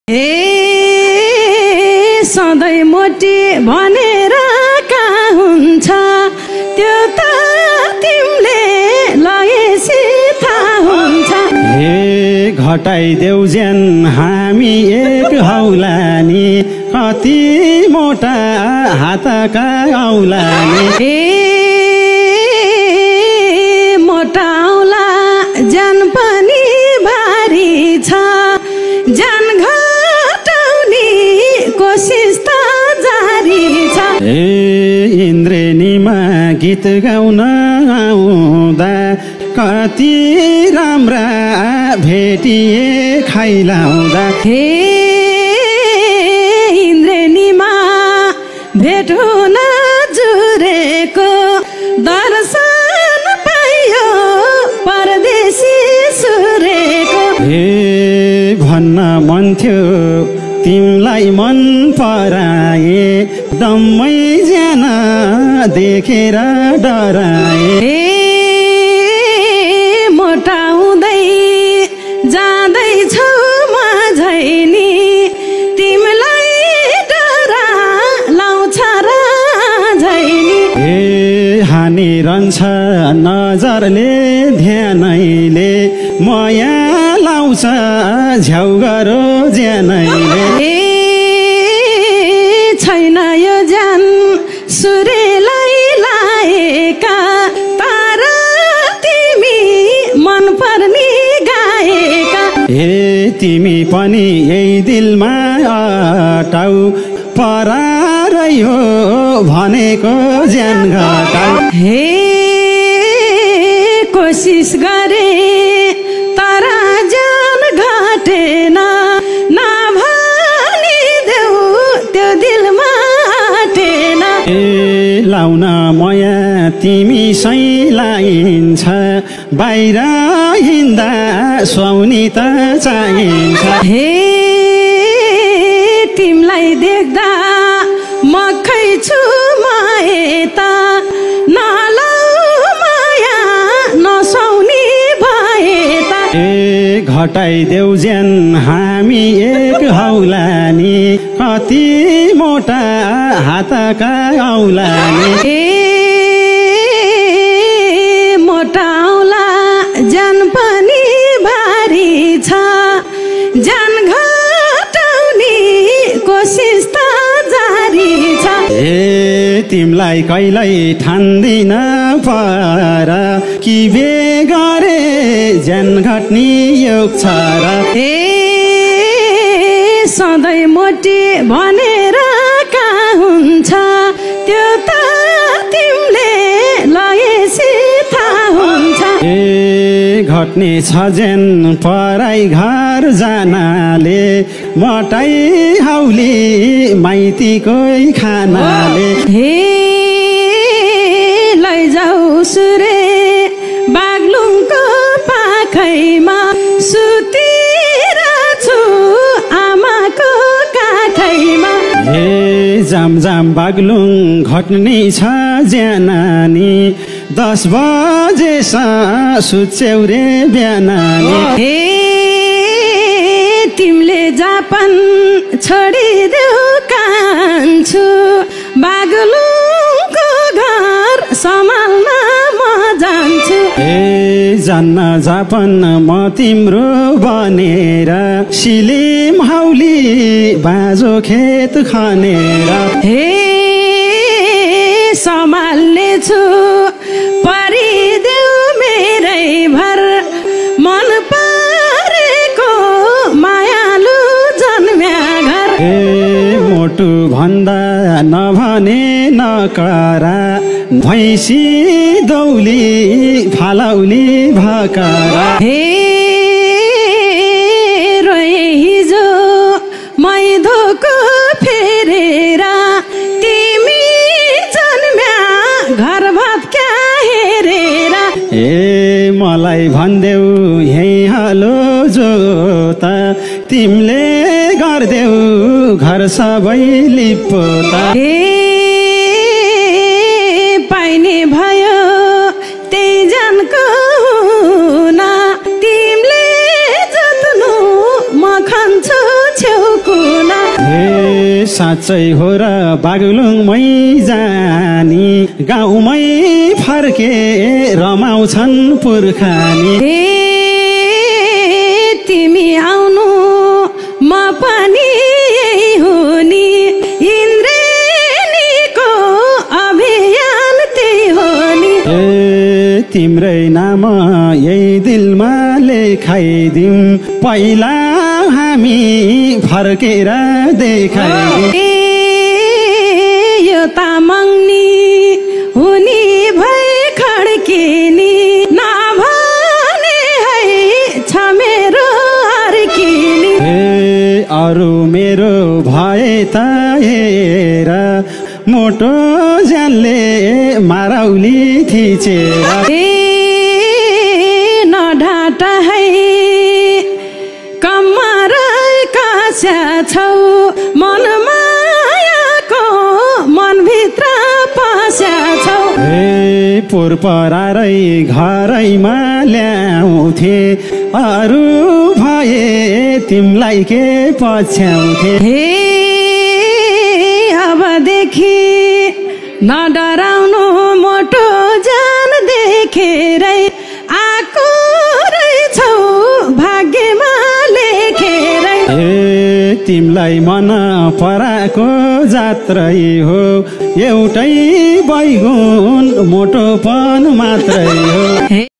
हे सधैँ मोटी भनेर कहाँ हुन्छ त्यो त तिमीले लगेपछि थाहा हुन्छ। हे घटाइदेऊ ज्यान हामी एक हौला नि कति मोटा हातका औला नि। हे मोटा औला ज्यान पनि भारी छ ज्यान घटाउने कोसिस त जारी छ। हे इन्द्रेणीमा गीत गाउन आउँदा कति राम्रा भेटिए खाइलाउँदा। हे इन्द्रेणीमा भेट हुन जुरेको दर्शन पाइयो परदेशी सुरेको। हे भन्न मन थियो तिमलाई मन पराए दम्मै ज्यान देखेर डराए। हे मोटाउँदै जाँदैछौ म झैनी तिमीलाई डरा लाउँछ र झैनी। हे हानिरहन्छ नजरले ध्यानैले माया लाउँछ झ्याउ गरो ज्यानैले। हे छैन यो ज्यान सूर्यलाई लाएका तारा तिमी मन पर्ने गाएका। हे तिमी पनि यही दिलमा अटाउ परारै हो भनेको ज्यान घटाउ। हे कोसिस गरे तर ज्यान घटेन नभनिदेऊ त्यो दिलमा अटेन। हे लाउन माया तिमी लाइन्छ बाहिर हिँड्दा सुहाउनी त चाहिन्छ। हे तिमीलाई देख्दा मकै छु म यता नलाउ माया नसुहाउने भए त। हे घटाइदेऊ ज्यान हामी एक हौला नि कति मोटा हातका औला नि। हे मोटा औला ज्यान पनि भारी छ ज्यान घटाउने कोसिस त जारी छ। हे तिमलाई कहिल्यै ठान्दिन पर कि बेगरे ज्यान घट्ने योग छ र। हे सधैँ मोटी भनेर कहाँ हुन्छ त्यो त तिमीले लगेपछि थाहा हुन्छ। हे घट्ने छ ज्यान पराई घर जानाले मटाई हाउली माइतीको खानाले। हे लैजाऊ सुरे बाग्लुङको पाखैमा सुतिरहेछु आमाको काखैमा। हे जाम जाम बाग्लुङ घट्ने छ ज्यानानी 10 बजेसा सुत्छौ रे बिहानी। हे तिमीले जापान छोडिदेऊ कान्छु बाग्लुङको घर सम्हाल्न म जान्छु। हे जान्न जापान म तिम्रो बनेर सिलिम हाउली बाँझो खेत खनेर। हे सम्हाल्नेछु परिदेऊ मेरै भर मन परेको मायालु जन्म्या घर। हे मोटु भन्दा नभने नकरा भैँसी दौली फालौली भकरा। हे रोए हिजो मै धोको फेरेर तिमी जन्म्या घर भत्क्या हेरेर। हे मलाई भन्देऊ यही हालो जोता तिमीले गर्देऊ घर सबै लिपोता। हे पाइने भयो त्यही जानको हुन तिमीले जत्नु म खान्छु छेउ साँच्चै हो र बागलुङमै जानी गाउँमै फर्के रमाउँछन् पुर्खानी तिमी आउनु म पनि हुनी इन्द्रेणीको अभियान त्यही हो नि तिम्रै नाम यही दिलमा लेखाइदिउँ पहिला हामी फर्केर देखाइदिउँ यो तामाङ्नी हुनी भई खड्किनी नभने है छ मेरो अर्किनी अरू मेरो भए त हेर मोटो ज्यानले मारौली थिचेर नढाट है कम्मर कास्या छौ मन मायाको मनभित्र पस्या छौ पोहोर परारै घरैमा ल्याउँथे अरू भए तिमलाई के पछ्याउँथे अबदेखि नडराउनु मोटो जान देखेरै आएको रहेछौ भाग्यमा लेखेरै तिमलाई मन पराको जात्रै हो एउटै बैगुन मोटोपन मात्रै हो